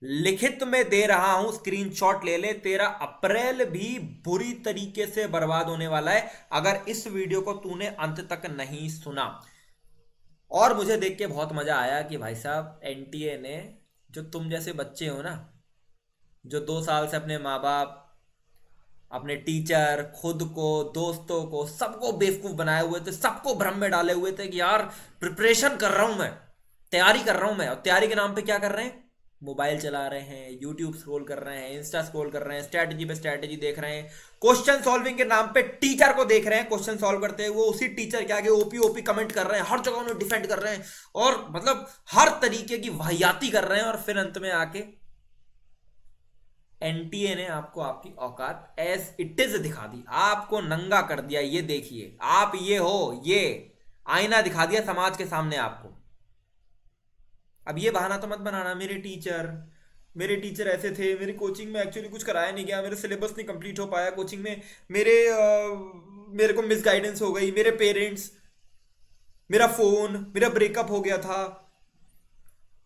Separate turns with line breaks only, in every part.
लिखित में दे रहा हूं, स्क्रीनशॉट ले ले। तेरा अप्रैल भी बुरी तरीके से बर्बाद होने वाला है अगर इस वीडियो को तूने अंत तक नहीं सुना। और मुझे देख के बहुत मजा आया कि भाई साहब एनटीए ने, जो तुम जैसे बच्चे हो ना, जो 2 साल से अपने माँ बाप, अपने टीचर, खुद को, दोस्तों को, सबको बेवकूफ बनाए हुए थे, सबको भ्रम में डाले हुए थे कि यार प्रिपरेशन कर रहा हूं मैं, तैयारी कर रहा हूं मैं, और तैयारी के नाम पे क्या कर रहे हैं? मोबाइल चला रहे हैं, यूट्यूब स्क्रॉल कर रहे हैं, इंस्टा स्क्रॉल कर रहे हैं, स्ट्रैटेजी पे स्ट्रैटेजी देख रहे हैं, क्वेश्चन सॉल्विंग के नाम पे टीचर को देख रहे हैं क्वेश्चन सॉल्व करते हुए, वो उसी टीचर के आगे ओपी ओपी कमेंट कर रहे हैं, हर जगह उन्हें डिफेंड कर रहे हैं, और मतलब हर तरीके की वाहियाती कर रहे हैं, और फिर अंत में आके एनटीए ने आपको आपकी औकात एज इट इज दिखा दी, आपको नंगा कर दिया। ये देखिए आप ये हो, ये आईना दिखा दिया समाज के सामने आपको। अब ये बहाना तो मत बनाना, मेरे टीचर ऐसे थे, मेरी कोचिंग में एक्चुअली कुछ कराया नहीं गया, मेरे सिलेबस नहीं कंप्लीट हो पाया कोचिंग में, मेरे को मिसगाइडेंस हो गई, मेरे पेरेंट्स, मेरा फोन, मेरा ब्रेकअप हो गया था,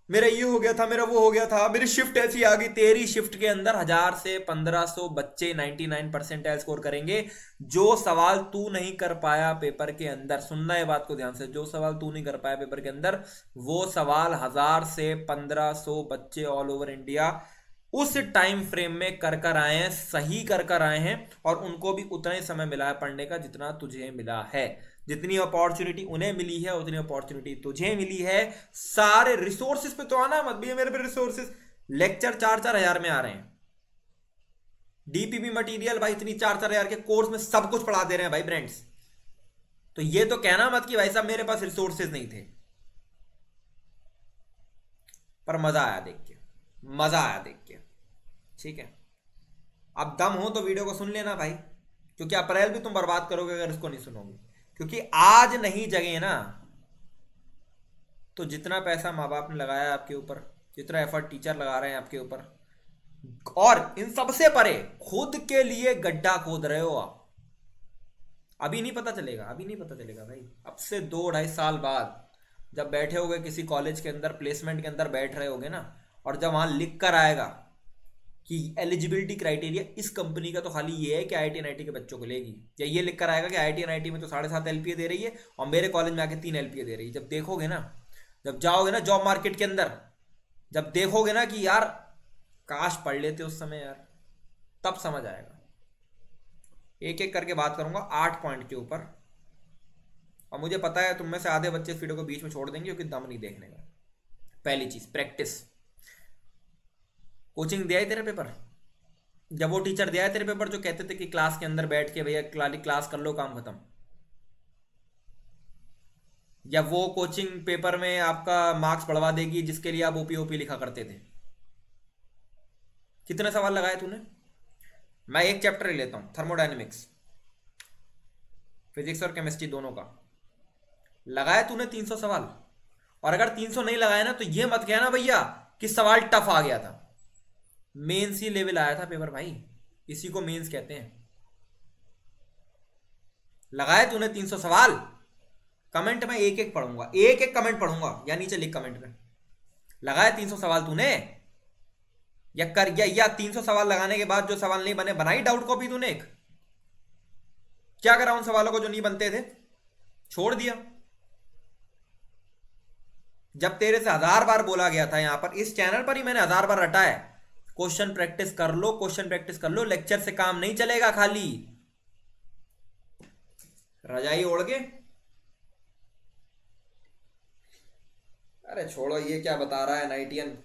मेरा ये हो गया था, मेरा वो हो गया था, मेरी शिफ्ट ऐसी आ गई। तेरी शिफ्ट के अंदर 1000 से 1500 बच्चे 99% स्कोर करेंगे। जो सवाल तू नहीं कर पाया पेपर के अंदर, सुनना है बात को ध्यान से, जो सवाल तू नहीं कर पाया पेपर के अंदर, वो सवाल 1000 से 1500 बच्चे ऑल ओवर इंडिया उस टाइम फ्रेम में कर कर आए हैं, सही कर कर आए हैं, और उनको भी उतना ही समय मिला है पढ़ने का जितना तुझे मिला है। जितनी अपॉर्चुनिटी उन्हें मिली है उतनी अपॉर्चुनिटी तुझे मिली है। सारे रिसोर्सेज पे तो आना मत, भैया मेरे पे रिसोर्सेज, लेक्चर 4-4 हजार में आ रहे हैं, डीपीपी मटेरियल भाई इतनी 4-4 हजार के कोर्स में सब कुछ पढ़ा दे रहे हैं भाई ब्रांड्स। तो ये तो कहना मत कि भाई साहब मेरे पास रिसोर्सेज नहीं थे। पर मजा आया देख के, मजा आया देख के। ठीक है, अब दम हो तो वीडियो को सुन लेना भाई, क्योंकि अप्रैल भी तुम बर्बाद करोगे अगर इसको नहीं सुनोगे। क्योंकि आज नहीं जगे ना, तो जितना पैसा माँ बाप ने लगाया आपके ऊपर, जितना एफर्ट टीचर लगा रहे हैं आपके ऊपर, और इन सबसे परे खुद के लिए गड्ढा खोद रहे हो आप। अभी नहीं पता चलेगा, अभी नहीं पता चलेगा भाई, अब से 2-2.5 साल बाद जब बैठे होगे किसी कॉलेज के अंदर, प्लेसमेंट के अंदर बैठ रहे होगे ना, और जब वहां लिख कर आएगा कि एलिजिबिलिटी क्राइटेरिया इस कंपनी का तो खाली ये है कि आईआईटी एनआईटी के बच्चों को लेगी, या ये लिख कर आएगा कि आईआईटी एनआईटी में तो 7.5 LPA दे रही है और मेरे कॉलेज में आके 3 LPA दे रही है, जब देखोगे ना, जब जाओगे ना जॉब मार्केट के अंदर, जब देखोगे ना कि यार काश पढ़ लेते उस समय यार, तब समझ आएगा। एक एक करके बात करूंगा 8 पॉइंट के ऊपर, और मुझे पता है तुम में से आधे बच्चे इस वीडियो को बीच में छोड़ देंगे क्योंकि दम नहीं देखने का। पहली चीज प्रैक्टिस। कोचिंग दिया ही तेरा पेपर, जब वो टीचर दिया है तेरे पेपर जो कहते थे कि क्लास के अंदर बैठ के भैया क्लास कर लो काम खत्म, या वो कोचिंग पेपर में आपका मार्क्स बढ़वा देगी जिसके लिए आप ओपी ओपी लिखा करते थे, कितने सवाल लगाए तूने? मैं एक चैप्टर ले लेता हूं, थर्मोडायनेमिक्स, फिजिक्स और केमिस्ट्री दोनों का, लगाया तूने 300 सवाल। और अगर 300 नहीं लगाया ना तो ये मत कहना भैया कि सवाल टफ आ गया था, मेंस ही लेवल आया था पेपर भाई, इसी को मेंस कहते हैं। लगाए तूने 300 सवाल, कमेंट में एक एक पढ़ूंगा, एक एक कमेंट पढ़ूंगा, या नीचे लिख कमेंट में, लगाए 300 सवाल तूने, या कर या 300 सवाल लगाने के बाद जो सवाल नहीं बने बनाई डाउट कॉपी तूने एक, क्या करा उन सवालों को जो नहीं बनते थे? छोड़ दिया। जब तेरे से 1000 बार बोला गया था, यहां पर इस चैनल पर ही मैंने 1000 बार रटा है, क्वेश्चन प्रैक्टिस कर लो, क्वेश्चन प्रैक्टिस कर लो, लेक्चर से काम नहीं चलेगा खाली रजाई ओढ़ के। अरे छोड़ो, ये क्या बता रहा है नाइटियन,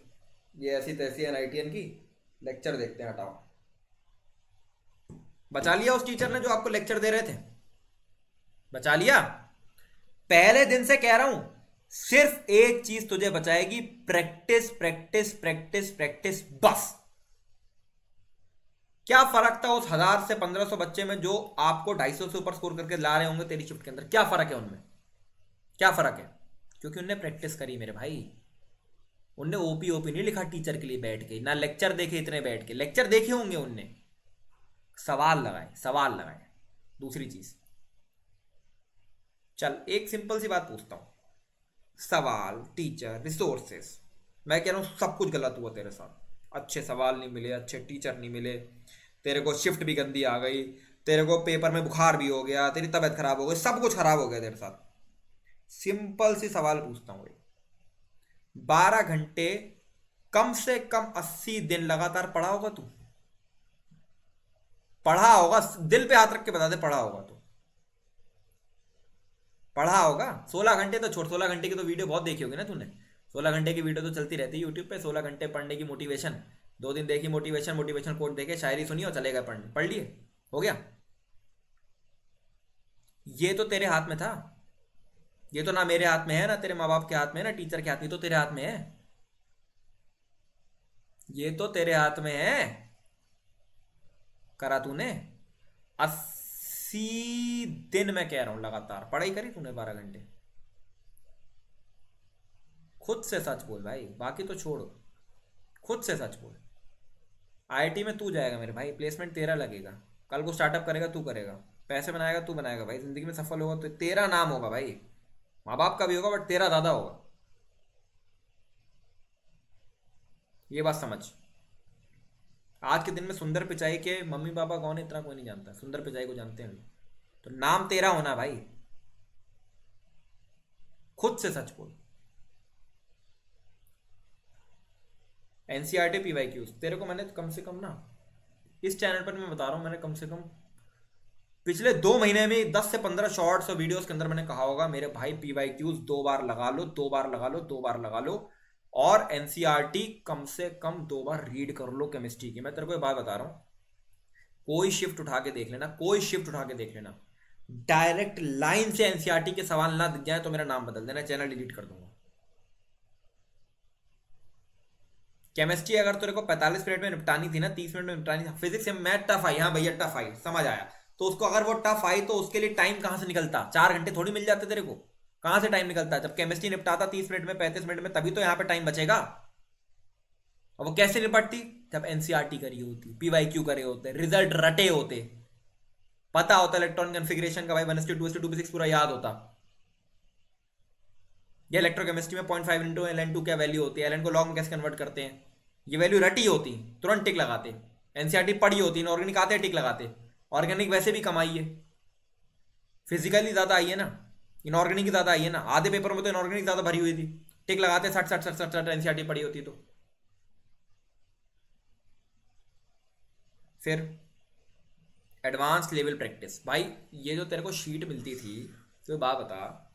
ये ऐसी तैसी है नाइटियन की, लेक्चर देखते हैं, हटाओ। बचा लिया उस टीचर ने जो आपको लेक्चर दे रहे थे, बचा लिया। पहले दिन से कह रहा हूं, सिर्फ एक चीज तुझे बचाएगी, प्रैक्टिस प्रैक्टिस प्रैक्टिस प्रैक्टिस, बस। क्या फर्क था उस 1000 से 1500 बच्चे में जो आपको 250 से ऊपर स्कोर करके ला रहे होंगे तेरी शिफ्ट के अंदर? क्या फर्क है उनमें, क्या फर्क है? क्योंकि उनने प्रैक्टिस करी मेरे भाई, उनने ओपी ओपी नहीं लिखा टीचर के लिए बैठ के, ना लेक्चर देखे इतने बैठ के, लेक्चर देखे होंगे उनने, सवाल लगाए, सवाल लगाए। दूसरी चीज, चल एक सिंपल सी बात पूछता हूं, सवाल, टीचर, रिसोर्सेस, मैं कह रहा हूं सब कुछ गलत हुआ तेरे साथ, अच्छे सवाल नहीं मिले, अच्छे टीचर नहीं मिले, तेरे को शिफ्ट भी गंदी आ गई, तेरे को पेपर में बुखार भी हो गया, तेरी तबीयत खराब हो गई, सब कुछ खराब हो गया तेरे साथ। सिंपल सी सवाल पूछता हूँ भाई, 12 घंटे कम से कम 80 दिन लगातार पढ़ा होगा तू? पढ़ा होगा, दिल पे हाथ रख के बता दे, पढ़ा होगा तो? पढ़ा होगा। 16 घंटे तो छोड़, 16 घंटे की तो वीडियो बहुत देखी होगी ना तूने। 16 घंटे की वीडियो तो चलती रहती है यूट्यूब पे, 16 घंटे पढ़ने की मोटिवेशन। 2 दिन देखी मोटिवेशन, मोटिवेशन कोट देखे, शायरी सुनी और चले गए पढ़ने, पढ़ लिए, हो गया। ये तो तेरे हाथ में था, ये तो ना मेरे हाथ में है, ना तेरे माँ बाप के हाथ में है, ना टीचर के हाथ में, ये तो तेरे हाथ में है, ये तो तेरे हाथ में है। करा तूने 80 दिन, मैं कह रहा हूं लगातार पढ़ाई करी तूने 12 घंटे? खुद से सच बोल भाई, बाकी तो छोड़, खुद से सच बोल। आईआईटी में तू जाएगा मेरे भाई, प्लेसमेंट तेरा लगेगा, कल को स्टार्टअप करेगा तू करेगा, पैसे बनाएगा तू बनाएगा भाई, जिंदगी में सफल होगा तो तेरा नाम होगा भाई। माँ बाप का भी होगा बट तेरा ज़्यादा होगा, ये बात समझ। आज के दिन में सुंदर पिचाई के मम्मी पापा कौन है इतना कोई नहीं जानता, सुंदर पिचाई को जानते हैं, तो नाम तेरा होना भाई, खुद से सच बोल। एनसीईआरटी पीवाईक्यूज तेरे को मैंने कम से कम ना, इस चैनल पर मैं बता रहा हूँ, मैंने कम से कम पिछले 2 महीने में 10 से 15 शॉर्ट्स और वीडियोस के अंदर मैंने कहा होगा मेरे भाई पीवाईक्यूज 2 बार लगा लो, 2 बार लगा लो, 2 बार लगा लो, और एनसीईआरटी कम से कम 2 बार रीड कर लो केमिस्ट्री की। मैं तेरे को एक बात बता रहा हूँ, कोई शिफ्ट उठा के देख लेना, कोई शिफ्ट उठा के देख लेना, डायरेक्ट लाइन से एनसीईआरटी के सवाल ना दिख जाए तो मेरा नाम बदल देना, चैनल डिलीट कर दूंगा। केमिस्ट्री अगर तेरे को 45 मिनट में निपटानी थी ना, 30 मिनट में निपटानी थी, फिजिक्स से मैथ टफ आई, हाँ भैया टफ आई, समझ आया, तो उसको अगर वो टफ आई तो उसके लिए टाइम कहां से निकलता, 4 घंटे थोड़ी मिल जाते तेरे को, कहां से टाइम निकलता? जब केमिस्ट्री निपटाता 30 मिनट में, 35 मिनट में, तभी तो यहाँ पे टाइम बचेगा। और वो कैसे निपटती? जब एनसीईआरटी करी होती, पीवाईक्यू करे होते, रिजल्ट रटे होते, पता होता इलेक्ट्रॉन कन्फिग्रेशन का भाई, 1:2:2 2:6 पूरा याद होता। ये इलेक्ट्रोकेमिस्ट्री में 0.5 इंटू ln2 क्या वैल्यू होती है, एलएन को लॉग में कैसे कन्वर्ट करते हैं, ये वैल्यू रटी होती, तुरंत टिक लगाते। एनसीईआरटी पढ़ी होती, इनऑर्गेनिक आते टिक लगाते, ऑर्गेनिक वैसे भी कम आई है, फिजिकली ज्यादा आई है ना, इनऑर्गेनिक की ज्यादा आई है ना, आधे पेपर में तो इनऑर्गेनिक ज्यादा भरी हुई थी, टिक लगाते 60 एनसीईआरटी पढ़ी होती तो। फिर एडवांस लेवल प्रैक्टिस भाई, ये जो तेरे को शीट मिलती थी, तो बात बता,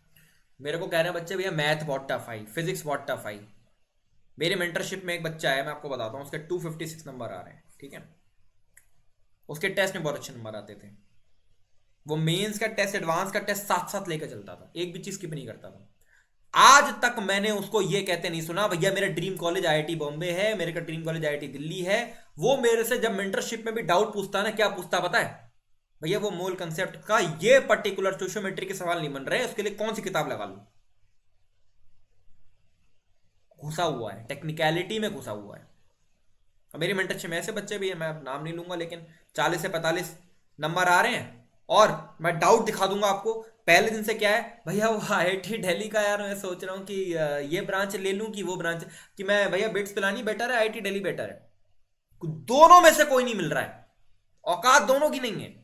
मेरे को कह रहे हैं बच्चे भैया मैथ बहुत टफ आई, फिजिक्स बहुत टफ आई। मेरी मेंटरशिप में एक बच्चा है, मैं आपको बताता हूँ, उसके 256 नंबर आ रहे हैं, ठीक है, उसके टेस्ट में बहुत अच्छे नंबर आते थे, वो मेंस का टेस्ट, एडवांस का टेस्ट साथ साथ लेकर चलता था, एक भी चीज स्किप नहीं करता था। आज तक मैंने उसको ये कहते नहीं सुना भैया मेरा ड्रीम कॉलेज आईआईटी बॉम्बे है, मेरे का ड्रीम कॉलेज आईआईटी दिल्ली है। वो मेरे से जब मेंटरशिप में भी डाउट पूछता है ना, क्या पूछता पता है भैया, वो मोल कंसेप्ट का ये पर्टिकुलर स्टोइशियोमेट्री के सवाल नहीं बन रहे, उसके लिए कौन सी किताब लगा लूं? घुसा हुआ है, टेक्निकलिटी में घुसा हुआ है। और मेरी मेंटरशिप में ऐसे बच्चे भी हैं, मैं नाम नहीं लूंगा, लेकिन 40 से 45 नंबर आ रहे हैं, और मैं डाउट दिखा दूंगा आपको पहले दिन से। क्या है भैया, वो आईआईटी दिल्ली का यार, मैं सोच रहा हूँ कि ये ब्रांच ले लूं कि वो ब्रांच, कि मैं भैया बिट्स पिलानी बेटर है, आईआईटी दिल्ली बेटर है, दोनों में से कोई नहीं मिल रहा है, औकात दोनों की नहीं है।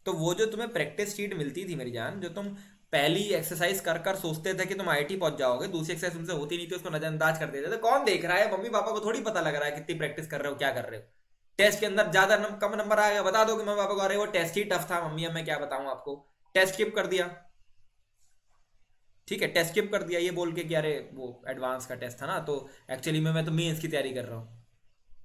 तो वो जो तुम्हें प्रैक्टिस शीट मिलती थी मेरी जान, जो तुम पहली एक्सरसाइज कर कर सोचते थे कि तुम आईआईटी पहुंच जाओगे, दूसरी एक्सरसाइज तुमसे होती नहीं थी, उसको नजरअंदाज कर देते थे, कौन देख रहा है, मम्मी पापा को थोड़ी पता लग रहा है कितनी प्रैक्टिस कर रहे हो, क्या कर रहे हो। टेस्ट के अंदर ज्यादा कम नंबर आएगा, बता दो कि मम्मी पापा को, अरे वो टेस्ट ही टफ था मम्मी, अब मैं क्या बताऊं आपको, टेस्ट स्किप कर दिया, ठीक है, टेस्ट स्किप कर दिया ये बोल के कि अरे वो एडवांस का टेस्ट था ना, तो एक्चुअली मैं तो मेंस की तैयारी कर रहा हूँ।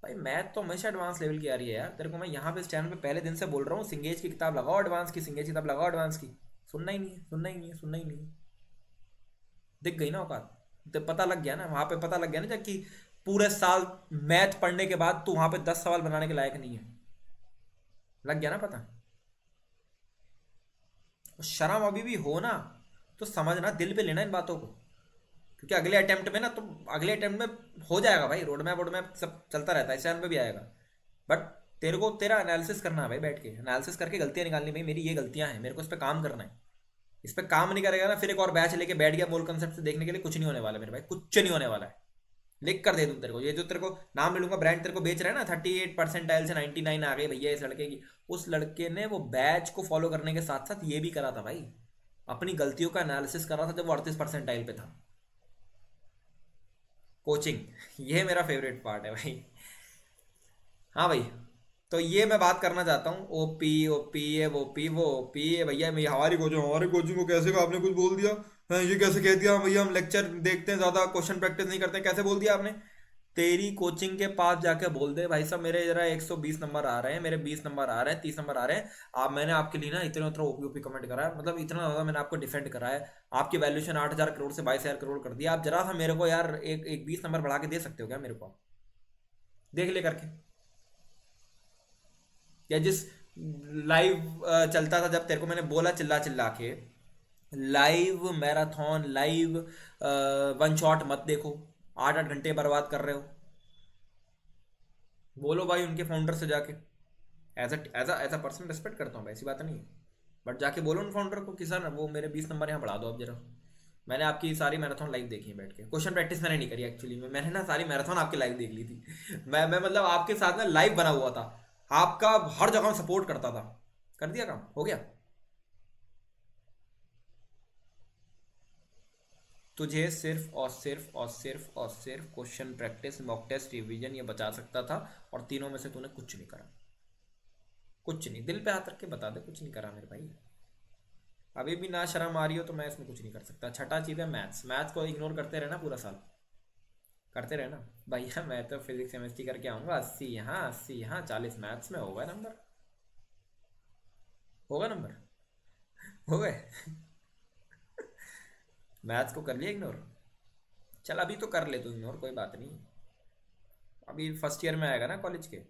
भाई मैथ तो हमेशा एडवांस लेवल की आ रही है यार, तेरे को मैं यहाँ पे इस चैनल पे पहले दिन से बोल रहा हूँ, सिंगेज की किताब लगाओ एडवांस की, सिंगेज की किताब लगाओ एडवांस की, सुनना ही नहीं है, सुनना ही नहीं है, सुनना ही नहीं है। दिख गई ना औकात, तो पता लग गया ना, वहां पे पता लग गया ना, जबकि पूरे साल मैथ पढ़ने के बाद तू वहां पे 10 सवाल बनाने के लायक नहीं है, लग गया ना पता। शर्म अभी भी हो ना तो समझना, दिल पे लेना इन बातों को, क्योंकि अगले अटेम्प्ट में ना, तो अगले अटेम्प्ट में हो जाएगा भाई, रोड मैप सब चलता रहता है, इस चैनल पे भी आएगा, बट तेरे को तेरा एनालिसिस करना है भाई, बैठ के एनालिसिस करके गलतियां निकालनी, भाई मेरी ये गलतियां हैं, मेरे को इस पर काम करना है। इस पर काम नहीं करेगा ना, फिर एक और बैच लेके बैठ गया मोल कंसेप्ट से देखने के लिए, कुछ नहीं होने वाला मेरे भाई, कुछ नहीं होने वाला है। लिख कर दे दूं तेरे को, ये जो तेरे को नाम ले लूंगा, ब्रांड तेरे को बेच रहा है ना 38% से 99 आ गई भैया इस लड़के की, उस लड़के ने वो बैच को फॉलो करने के साथ साथ ये भी करा था भाई, अपनी गलतियों का एनालिसिस कर रहा था जब वो 38% पे था। कोचिंग, ये मेरा फेवरेट पार्ट है भाई। हाँ भाई, तो ये मैं बात करना चाहता हूँ, ओपी ओपी है वो पी वो ओपी है भैया, मैं हमारी कोचिंग को कैसे का आपने कुछ बोल दिया, हाँ, ये कैसे कह दिया भैया, हम लेक्चर देखते हैं ज़्यादा क्वेश्चन प्रैक्टिस नहीं करते, कैसे बोल दिया आपने। तेरी कोचिंग के पास जाके बोल दे भाई साहब मेरे जरा 120 नंबर आ रहे हैं, मेरे 20 नंबर आ रहे हैं, 30 नंबर आ रहे हैं, आप मैंने आपके लिए ना इतने उतना ओपी ओपी कमेंट करा है, मतलब इतना ज़्यादा मैंने आपको डिफेंड करा है, आपकी वैल्यूएशन 8,000 करोड़ से 22,000 करोड़ कर दिया, आप जरा सा मेरे को यार एक एक 20 नंबर बढ़ा के दे सकते हो क्या मेरे को, देख ले करके। या जिस लाइव चलता था जब तेरे को मैंने बोला चिल्ला चिल्ला के, live marathon live one shot मत देखो, 8-8 घंटे बर्बाद कर रहे हो, बोलो भाई उनके फाउंडर से जाके, एज अ पर्सन रिस्पेक्ट करता हूँ भाई, ऐसी बात नहीं है, बट जाके बोलो उन फाउंडर को कि सर वो मेरे 20 नंबर यहाँ बढ़ा दो आप जरा। मैंने आपकी सारी मैराथन लाइव देखी है बैठ के, क्वेश्चन प्रैक्टिस मैंने नहीं करी एक्चुअली में, मैंने ना सारी मैराथन आपकी लाइव देख ली थी। मैं मतलब आपके साथ ना लाइव बना हुआ था, आपका हर जगह सपोर्ट करता था, कर दिया काम हो गया। तुझे सिर्फ और सिर्फ और सिर्फ और सिर्फ question practice mock test revision ये बचा सकता था, और तीनों में से तूने कुछ नहीं करा, कुछ नहीं, दिल पे हाथ रख के बता दे कुछ नहीं करा मेरे भाई। अभी भी ना शर्म आ रही हो तो मैं इसमें कुछ नहीं कर सकता। छठा चीज़ है मैथ्स, मैथ्स को इग्नोर करते रहना पूरा साल, करते रहना भैया, मैं तो फिजिक्स केमिस्ट्री करके आऊँगा, 80 यहाँ 40 मैथ्स में होगा नंबर, होगा नंबर, हो गए। मैथ्स को कर लिया इग्नोर, चल अभी तो कर ले तू इग्नोर, कोई बात नहीं, अभी फर्स्ट ईयर में आएगा ना कॉलेज के,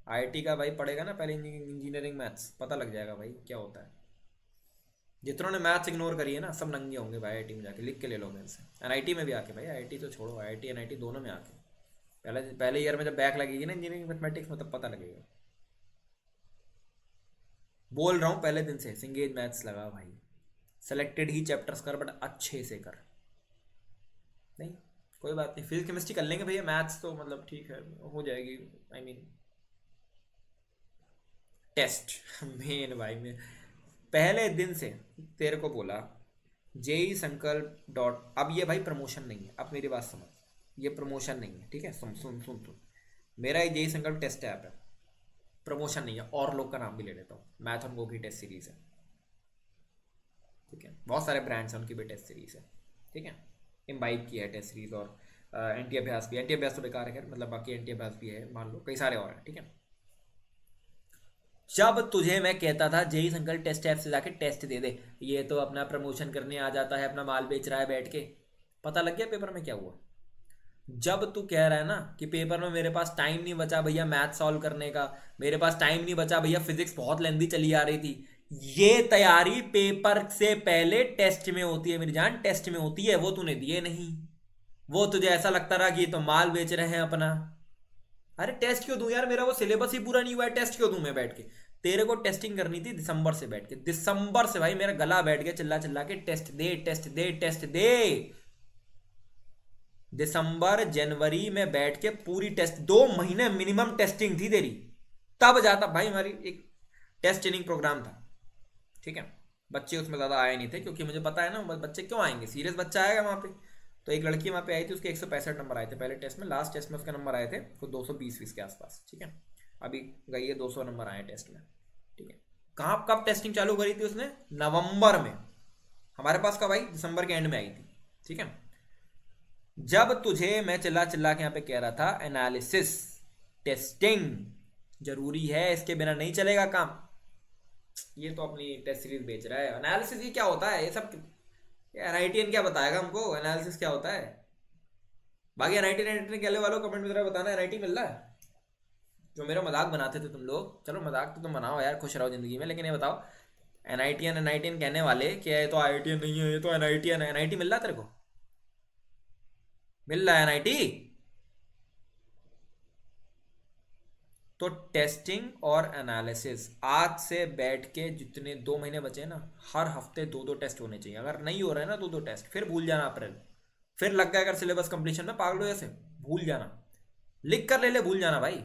आईआईटी का भाई पढ़ेगा ना पहले, इंजीनियरिंग मैथ्स पता लग जाएगा भाई क्या होता है। जितनों ने मैथ्स इग्नोर करी है ना सब नंगे होंगे भाई आईआईटी में जाके, लिख के ले लो मेरे से, एनआईटी में भी आके भाई, आईआईटी तो छोड़ो, आईआईटी एनआईटी दोनों में आके, पहले पहले ईयर में जब बैक लगेगी ना इंजीनियरिंग मैथमेटिक्स में तब पता लगेगा। बोल रहा हूँ पहले दिन से सिंगेज मैथ्स लगा भाई, सेलेक्टेड ही चैप्टर्स कर बट अच्छे से कर, नहीं कोई बात नहीं, फिजिक्स केमिस्ट्री कर लेंगे भैया, मैथ्स तो मतलब ठीक है हो जाएगी, आई मीन टेस्ट मेन भाई में पहले दिन से तेरे को बोला जेई संकल्प डॉट, अब ये भाई प्रमोशन नहीं है, अब मेरी बात समझ, ये प्रमोशन नहीं है ठीक है, सुन सुन सुन सुन, मेरा ये जेई संकल्प टेस्ट ऐप है, प्रमोशन नहीं है, और लोग का नाम भी ले लेता हूँ, मैथन गो की टेस्ट सीरीज है, ठीक है, बहुत सारे ब्रांड्स हैं उनकी भी टेस्ट सीरीज है, ठीक है, इम्बाइब की है टेस्ट सीरीज, और एंटी अभ्यास भी, एंटी अभ्यास तो बेकार है खैर, मतलब बाकी एंटी अभ्यास भी है मान लो, कई सारे और हैं, ठीक है। जब तुझे मैं कहता था जेई संकल्प टेस्ट ऐप से जाके टेस्ट दे दे, ये तो अपना प्रमोशन करने आ जाता है, अपना माल बेच रहा है बैठ के, पता लग गया पेपर में क्या हुआ। जब तू कह रहा है ना कि पेपर में मेरे पास टाइम नहीं बचा भैया मैथ सॉल्व करने का, मेरे पास टाइम नहीं बचा भैया फिजिक्स बहुत लेंदी चली आ रही थी, ये तैयारी पेपर से पहले टेस्ट में होती है मेरी जान, टेस्ट में होती है, वो तूने दिए नहीं, वो तुझे ऐसा लगता रहा कि ये तो माल बेच रहे हैं अपना। अरे टेस्ट क्यों दूं यार, मेरा वो सिलेबस ही पूरा नहीं हुआ है, टेस्ट क्यों दूं मैं बैठ के, तेरे को टेस्टिंग करनी थी दिसंबर से बैठ के, दिसंबर से भाई मेरा गला बैठ गया चिल्ला चिल्ला के, टेस्ट दे टेस्ट दे टेस्ट दे, दिसंबर जनवरी में बैठ के पूरी टेस्ट, 2 महीने मिनिमम टेस्टिंग थी तेरी, तब जाता भाई, हमारी एक टेस्ट ट्रेनिंग प्रोग्राम था, ठीक है, बच्चे उसमें ज़्यादा आए नहीं थे क्योंकि मुझे पता है ना बच्चे क्यों आएंगे, सीरियस बच्चा आएगा वहाँ पे, तो एक लड़की वहाँ पे आई थी, उसके 165 नंबर आए थे पहले टेस्ट में, लास्ट टेस्ट में उसके नंबर आए थे कुछ 220 के आसपास, ठीक है, अभी गई है 200 नंबर आए टेस्ट में, ठीक है। कहाँ कब टेस्टिंग चालू करी थी उसने, नवंबर में, हमारे पास कब आई, दिसंबर के एंड में आई थी, ठीक है। जब तुझे मैं चिल्ला चिल्ला के यहाँ पे कह रहा था एनालिसिस टेस्टिंग जरूरी है, इसके बिना नहीं चलेगा काम, ये तो अपनी टेस्ट सीरीज बेच रहा है, एनालिसिस ये क्या होता है, ये सब एनआईटीएन क्या बताएगा हमको एनालिसिस क्या होता है। बाकी एनआईटी के वालों कमेंट में जरा बताना एनआईटी मिल रहा है, जो मेरा मजाक बनाते थे तुम लोग, चलो मजाक तो तुम बनाओ यार, खुश रहो जिंदगी में, लेकिन ये बताओ एनआईटीएन कहने वाले कि ये तो आईआईटीएन नहीं है, ये तो एनआईटीएन है, एनआईटी मिल रहा है तेरे को, मिल रहा है एनआईटी। तो टेस्टिंग और एनालिसिस आज से बैठ के जितने 2 महीने बचे ना, हर हफ्ते 2-2 टेस्ट होने चाहिए, अगर नहीं हो रहे हैं ना 2-2 टेस्ट फिर भूल जाना अप्रैल, फिर लग गया अगर सिलेबस कंप्लीशन में पागलों जैसे, भूल जाना, लिख कर ले ले, भूल जाना भाई।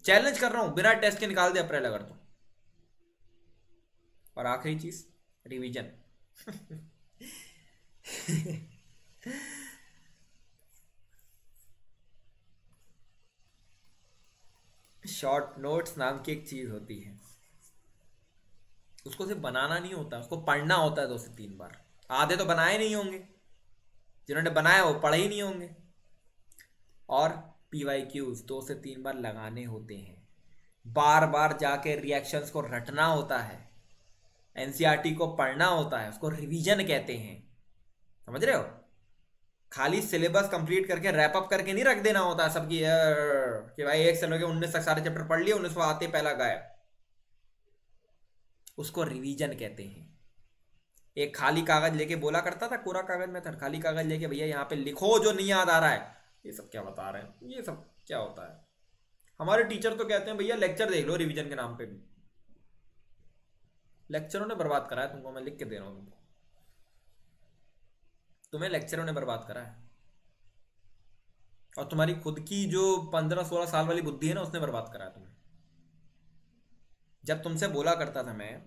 चैलेंज कर रहा हूं, बिना टेस्ट के निकाल दे अप्रैल अगर तो। और आखिरी चीज, रिवीजन। शॉर्ट नोट्स नाम की एक चीज होती है, उसको सिर्फ बनाना नहीं होता, उसको पढ़ना होता है 2 से 3 बार। आधे तो बनाए नहीं होंगे, जिन्होंने बनाया वो पढ़े ही नहीं होंगे। और PYQs 2 से 3 बार लगाने होते हैं, बार बार जाके रिएक्शंस को रटना होता है, एनसीईआरटी को पढ़ना होता है, उसको रिवीजन कहते हैं। समझ रहे हो? खाली सिलेबस कंप्लीट करके रैप अप करके नहीं रख देना होता है सबकी कि भाई 1 से लेकर 19 तक सारे चैप्टर पढ़ लिए, 19 आते पहला गायब। उसको रिवीजन कहते हैं। एक खाली कागज लेके बोला करता था, कोरा कागज में था, खाली कागज लेके भैया यहाँ पे लिखो जो नहीं याद आ रहा है। ये सब क्या बता रहे हैं, ये सब क्या होता है? हमारे टीचर तो कहते हैं भैया लेक्चर देख लो रिवीजन के नाम पे भी। लेक्चरों ने बर्बाद करा है तुमको, मैं लिख के दे रहा हूँ तुमको। तुम्हें लेक्चरों ने बर्बाद करा है, और तुम्हारी खुद की जो 15-16 साल वाली बुद्धि है ना, उसने बर्बाद करा है तुम्हें। जब तुमसे बोला करता था मैं,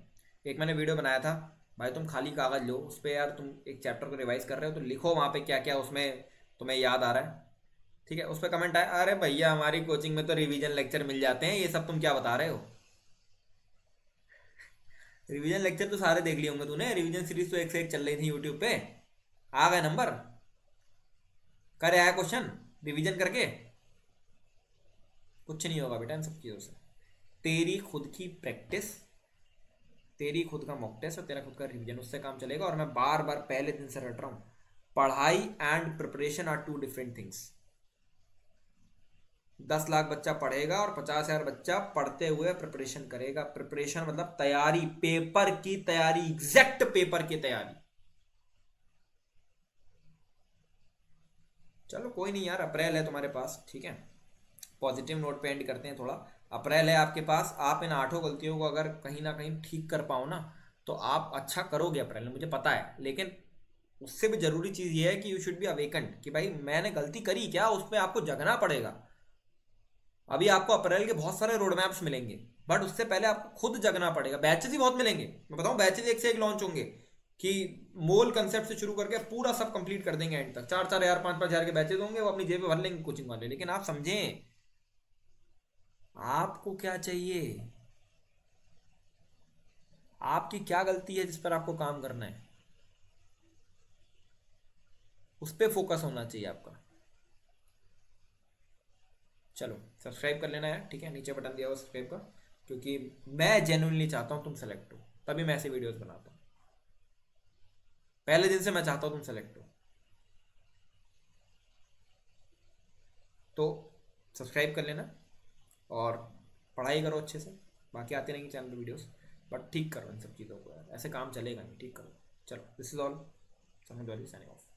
एक मैंने वीडियो बनाया था, भाई तुम खाली कागज लो, उस पर यार तुम एक चैप्टर को रिवाइज कर रहे हो तो लिखो वहाँ पे क्या क्या उसमें तुम्हें याद आ रहा है। ठीक है, उस पर कमेंट आया, अरे भैया हमारी कोचिंग में तो रिवीजन लेक्चर मिल जाते हैं, ये सब तुम क्या बता रहे हो? रिवीजन लेक्चर तो सारे देख लिए होंगे तूने, रिवीजन सीरीज तो एक से एक चल रही थी यूट्यूब पे। आ गए नंबर, करे आया क्वेश्चन रिवीजन करके? कुछ नहीं होगा बेटा इन सब चीज़ों से। तेरी खुद की प्रैक्टिस, तेरी खुद का मॉक टेस्ट और तेरा खुद का रिवीजन, उससे काम चलेगा। और मैं बार बार पहले दिन से रट रहा हूँ, पढ़ाई and preparation are 2 different things. 10 lakh बच्चा पढ़ेगा और 50,000 बच्चा पढ़ते हुए प्रिपरेशन करेगा। प्रिपरेशन मतलब तैयारी, पेपर की तैयारी, एग्जैक्ट पेपर की तैयारी। चलो कोई नहीं यार, अप्रैल है तुम्हारे पास, ठीक है, पॉजिटिव नोट पे एंड करते हैं थोड़ा। अप्रैल है आपके पास, आप इन 8 गलतियों को अगर कहीं ना कहीं ठीक कर पाओ ना, तो आप अच्छा करोगे अप्रैल में, मुझे पता है। लेकिन उससे भी जरूरी चीज़ ये है कि यू शुड बी अवेकन्ड, कि भाई मैंने गलती करी क्या, उस पर आपको जगना पड़ेगा। अभी आपको अप्रैल के बहुत सारे रोड मैप्स मिलेंगे, बट उससे पहले आपको खुद जगना पड़ेगा। बैचेस ही बहुत मिलेंगे, मैं बताऊं, बैचेस एक से एक लॉन्च होंगे, कि मोल कंसेप्ट से शुरू करके पूरा सब कंप्लीट कर देंगे एंड तक। 4-4 हज़ार 5-5 हज़ार के बैचेस होंगे, वो अपनी जेब में भर लेंगे कोचिंग वाले। लेकिन आप समझें, आपको क्या चाहिए, आपकी क्या गलती है जिस पर आपको काम करना है, उस पर फोकस होना चाहिए आपका। चलो सब्सक्राइब कर लेना यार, ठीक है, नीचे बटन दिया हुआ सब्सक्राइब का, क्योंकि मैं जेन्युइनली चाहता हूँ तुम सेलेक्ट हो, तभी मैं ऐसे वीडियोस बनाता हूँ। पहले दिन से मैं चाहता हूँ तुम सेलेक्ट हो, तो सब्सक्राइब कर लेना और पढ़ाई करो अच्छे से। बाकी आते रहेंगे चैनल पे वीडियोस, बट ठीक करो इन सब चीज़ों को यार, ऐसे काम चलेगा नहीं, ठीक करो। चलो दिस इज ऑल, समझ वाली साइनिंग ऑफ।